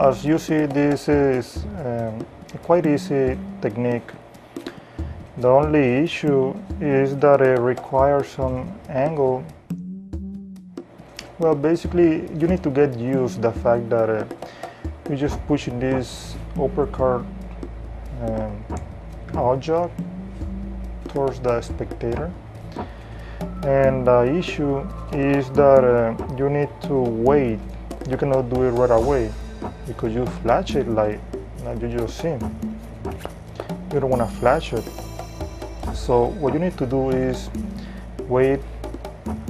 as you see, this is a quite easy technique. The only issue is that it requires some angle. Well, basically, you need to get used to the fact that you're just pushing this uppercut out jog towards the spectator. And the issue is that you need to wait. You cannot do it right away because you flash it like you just seen. You don't want to flash it. So what you need to do is wait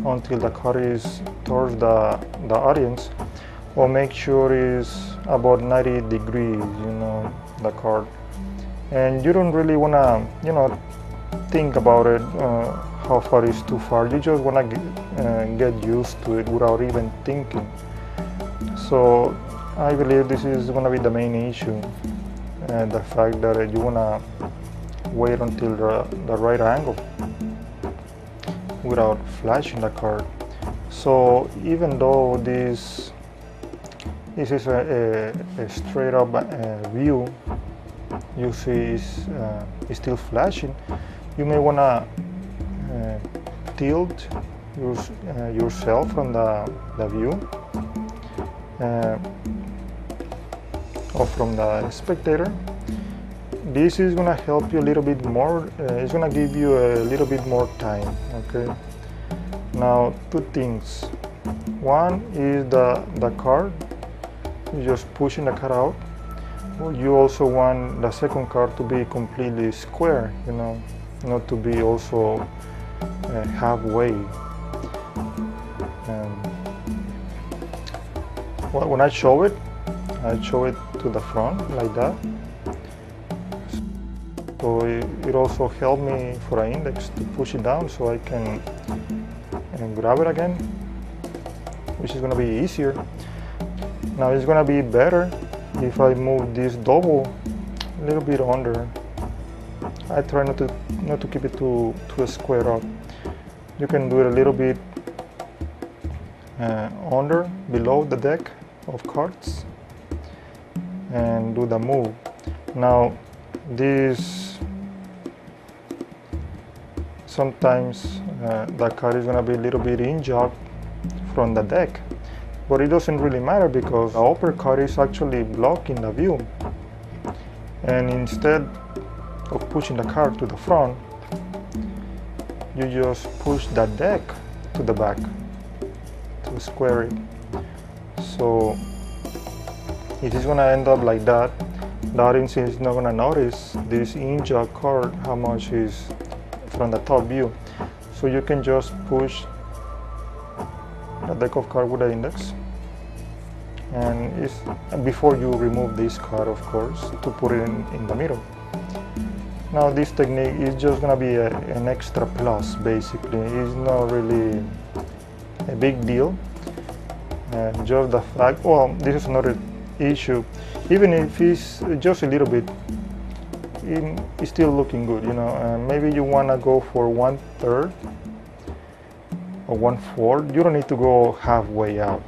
until the card is towards the audience, or make sure it's about 90 degrees, the card. And you don't really want to, think about it, how far is too far. You just want to get used to it without even thinking. So I believe this is going to be the main issue, and the fact that you want to wait until the right angle without flashing the card. So even though this is a straight up view, you see is still flashing, you may want to tilt yourself from the view or from the spectator. This is going to help you a little bit more. It's going to give you a little bit more time. Okay. Now, two things. One is the card. You're just pushing the card out. You also want the second card to be completely square. Not to be also halfway. When I show it to the front like that. So it also helped me for an index to push it down so I can grab it again, which is going to be easier. Now it's going to be better if I move this double a little bit under. I try not to keep it too square up. You can do it a little bit under, below the deck of cards, and do the move. Now this sometimes the card is going to be a little bit in jog from the deck, but it doesn't really matter because the upper card is actually blocking the view, and instead of pushing the card to the front, you just push the deck to the back to square it. So it is going to end up like that. The audience is not going to notice this in-jog card, how much is from the top view. So you can just push the deck of cards with the index, and it's before you remove this card, of course, to put it in the middle. Now this technique is just going to be an extra plus, basically. It's not really a big deal. Just the fact, well, this is another issue. Even if it's just a little bit, it's still looking good, maybe you want to go for 1/3 or 1/4. You don't need to go halfway out,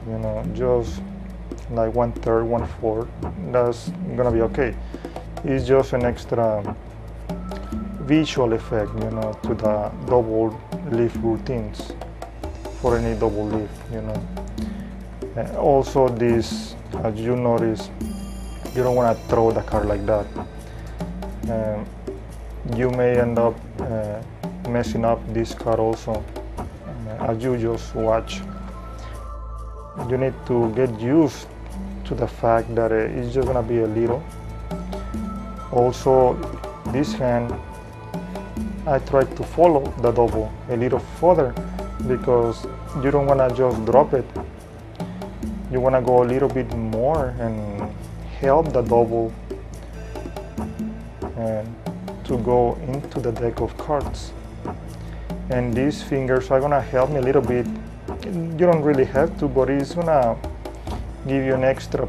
just like 1/3, 1/4. That's gonna be okay. It's just an extra visual effect, to the double leaf routines for any double leaf, Also this, as you notice, you don't want to throw the card like that. You may end up messing up this card also, as you just watch. You need to get used to the fact that it's just gonna be a little. Also, this hand, I tried to follow the double a little further because you don't want to just drop it. You want to go a little bit more and help the double to go into the deck of cards. And these fingers are going to help me a little bit. You don't really have to, but it's going to give you an extra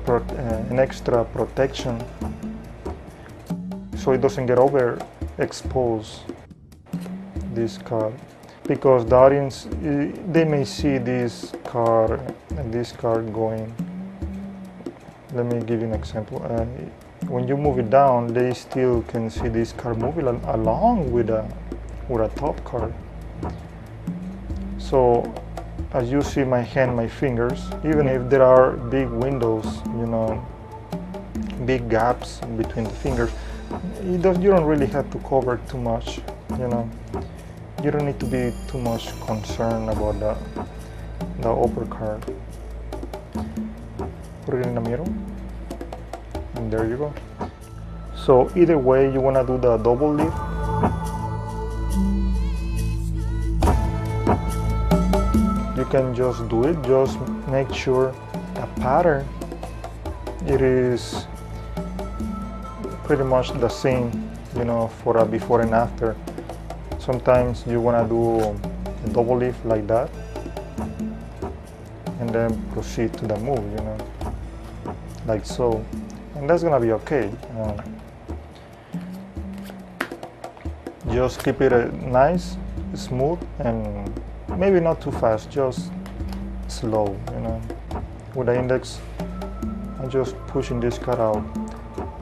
protection so it doesn't get overexposed, this card. Because the audience, they may see this card going let me give you an example. When you move it down, they still can see this card moving along with a top card. So as you see my hand, my fingers, even if there are big windows, you know, big gaps between the fingers, you don't really have to cover too much, you know. You don't need to be too much concerned about the upper card. Put it in the middle, and there you go. So either way, you want to do the double lift. You can just do it, just make sure the pattern, it is pretty much the same, you know, for a before and after. Sometimes you want to do a double lift like that, and then proceed to the move, you know, like so, and that's gonna be okay. Just keep it nice, smooth, and maybe not too fast, just slow, you know. With the index, I'm just pushing this card out.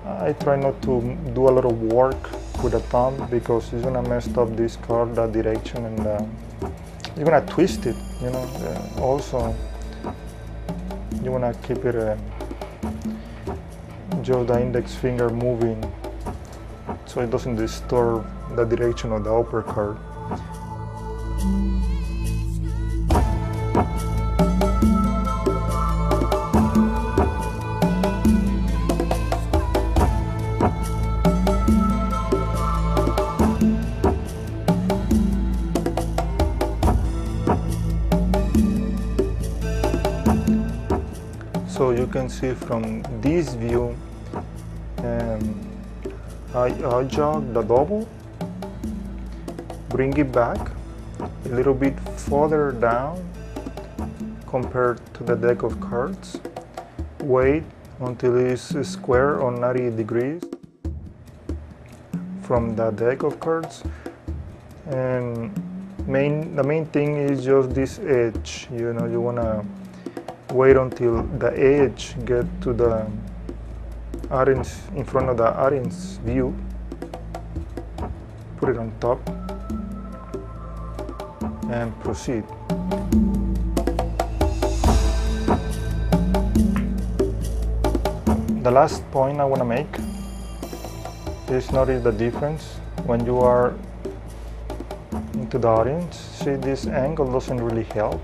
I try not to do a lot of work with the thumb because it's gonna mess up this card, that direction, and you're gonna twist it, you know. Also, you wanna keep it just the index finger moving so it doesn't disturb the direction of the upper card. So you can see from this view, I jog the double, bring it back a little bit further down compared to the deck of cards, wait until it's square on 90 degrees from the deck of cards, and the main thing is just this edge, you know. You wanna wait until the edge get to the orange, in front of the orange view, put it on top, and proceed. The last point I want to make is notice the difference when you are into the orange. See, this angle doesn't really help.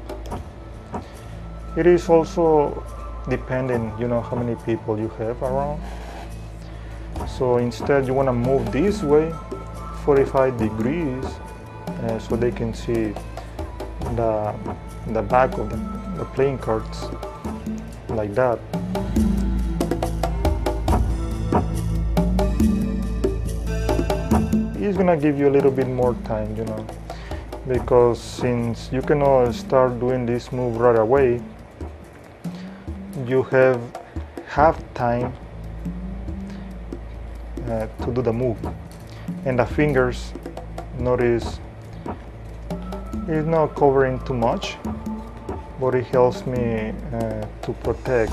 It is also depending, you know, how many people you have around. So instead you want to move this way 45 degrees so they can see the back of the playing cards, like that. It's gonna give you a little bit more time, you know, because since you cannot start doing this move right away, you have half time to do the move, and the fingers, notice, it's not covering too much, but it helps me to protect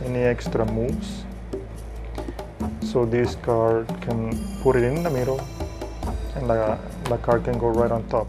any extra moves. So this card can put it in the middle, and the card can go right on top.